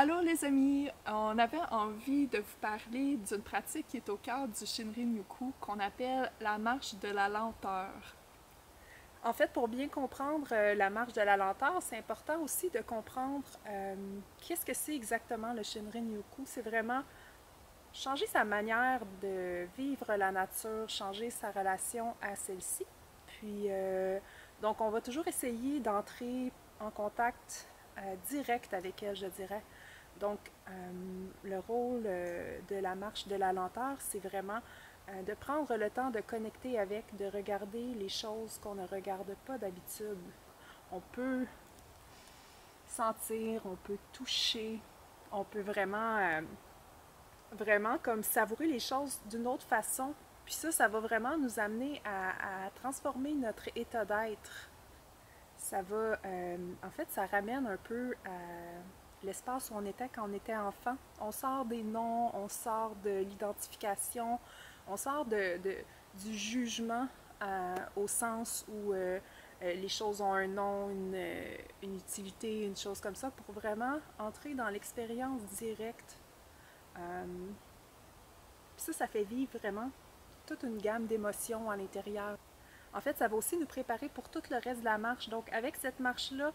Allô les amis, on avait envie de vous parler d'une pratique qui est au cœur du Shinrin-yoku qu'on appelle la marche de la lenteur. En fait, pour bien comprendre la marche de la lenteur, c'est important aussi de comprendre qu'est-ce que c'est exactement le Shinrin-yoku. C'est vraiment changer sa manière de vivre la nature, changer sa relation à celle-ci. Puis, donc, on va toujours essayer d'entrer en contact direct avec elle, je dirais. Donc, le rôle de la marche de la lenteur, c'est vraiment de prendre le temps de connecter avec, de regarder les choses qu'on ne regarde pas d'habitude. On peut sentir, on peut toucher, on peut vraiment comme savourer les choses d'une autre façon. Puis ça va vraiment nous amener à transformer notre état d'être. Ça va, en fait, ça ramène un peu à l'espace où on était quand on était enfant. On sort des noms, on sort de l'identification, on sort du jugement au sens où les choses ont un nom, une utilité, une chose comme ça, pour vraiment entrer dans l'expérience directe. Euh, ça fait vivre vraiment toute une gamme d'émotions à l'intérieur. En fait, ça va aussi nous préparer pour tout le reste de la marche. Donc, avec cette marche-là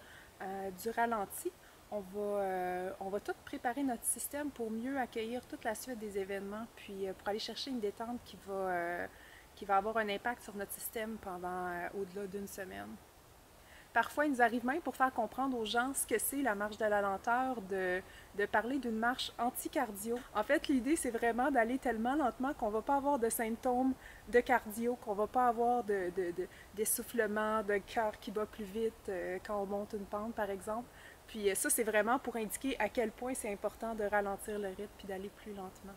du ralenti, on va tout préparer notre système pour mieux accueillir toute la suite des événements, puis pour aller chercher une détente qui va avoir un impact sur notre système pendant au-delà d'une semaine. Parfois, il nous arrive même pour faire comprendre aux gens ce que c'est la marche de la lenteur, de parler d'une marche anti-cardio. En fait, l'idée, c'est vraiment d'aller tellement lentement qu'on ne va pas avoir de symptômes de cardio, qu'on ne va pas avoir d'essoufflement, de cœur qui bat plus vite quand on monte une pente, par exemple. Puis ça, c'est vraiment pour indiquer à quel point c'est important de ralentir le rythme puis d'aller plus lentement.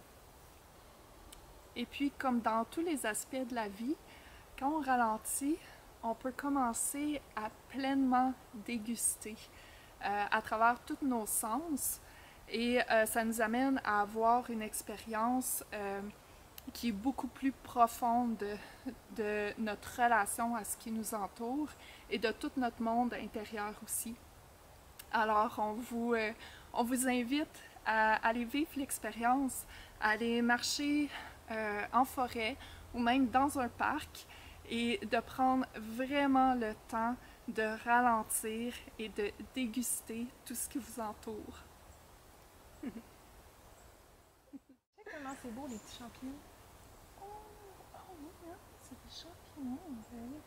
Et puis, comme dans tous les aspects de la vie, quand on ralentit, on peut commencer à pleinement déguster à travers tous nos sens et ça nous amène à avoir une expérience qui est beaucoup plus profonde de notre relation à ce qui nous entoure et de tout notre monde intérieur aussi. Alors, on vous invite à aller vivre l'expérience, à aller marcher en forêt ou même dans un parc et de prendre vraiment le temps de ralentir et de déguster tout ce qui vous entoure. Tu sais comment c'est beau les petits champignons? Oh, oh oui, hein? C'est des champignons, on dirait.